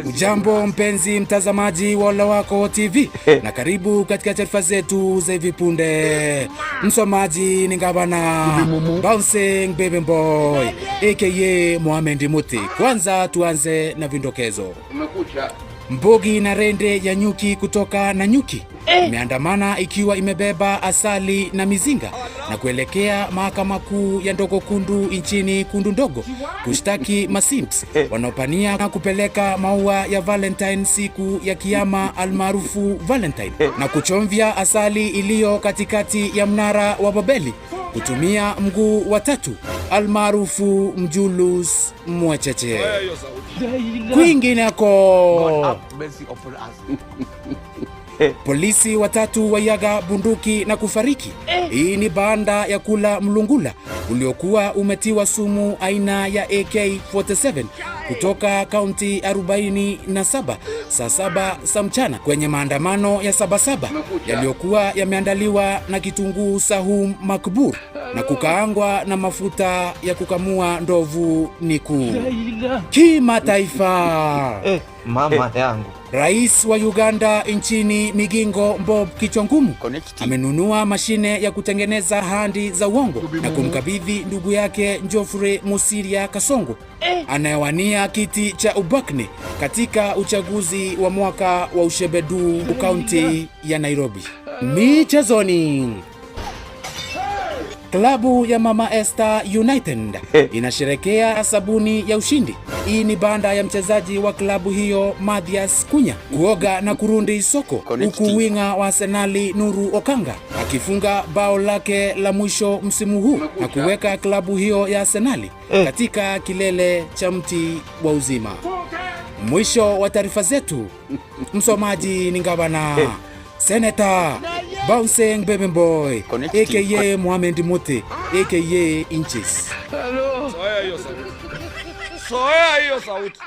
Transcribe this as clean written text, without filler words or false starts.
Ujambo mpenzi mtazamaji wa Olawako TV na karibu katika taarifa zetu za hivi punde. Msomaji ni Gavana Bouncing Baby Boy aka Mohamed Muti. Kwanza tuanze na vindokezo. Mbogi na rende ya nyuki kutoka Nanyuki imeandamana ikiwa imebeba asali na mizinga na kuelekea mahakama kuu ya Ndogo Kundu nchini Kundu Ndogo kushtaki masimps wanaopania na kupeleka maua ya Valentine siku ya kiyama almaarufu Valentine na kuchomvya asali iliyo katikati ya mnara wa Babeli kutumia mguu wa tatu almaarufu Mjulus Mwacheche. Kwingineko, polisi watatu wayaga bunduki na kufariki. Hii ni baada ya kula mlungula uliokuwa umetiwa sumu aina ya AK-47 kutoka kaunti 47 saa 7 za mchana kwenye maandamano ya Sabasaba yaliyokuwa yameandaliwa na kitunguu Sahum Makbur na kukaangwa na mafuta ya kukamua ndovu niku. Kimataifa, mama yangu, Rais wa Uganda nchini Migingo Bob Kichwangumu amenunua mashine ya kutengeneza handi za uongo na kumkabidhi ndugu yake Geoffrey Musiria Kasongo anayewania kiti cha ubakne katika uchaguzi wa mwaka wa Ushebedu kaunti ya Nairobi. Michezoni, klabu ya Mama Esther United inasherekea sabuni ya ushindi. Hii ni baada ya mchezaji wa klabu hiyo Mathias Kunya kuoga na kurundi soko, huku winga wa Arsenali Nuru Okanga akifunga bao lake la mwisho msimu huu na kuweka klabu hiyo ya Arsenali katika kilele cha mti wa uzima. Mwisho wa taarifa zetu. Msomaji ni Gavana Senator Bouncing Baby Boy aka Mohamed Muti aka Inches. Soya hiyo sauti.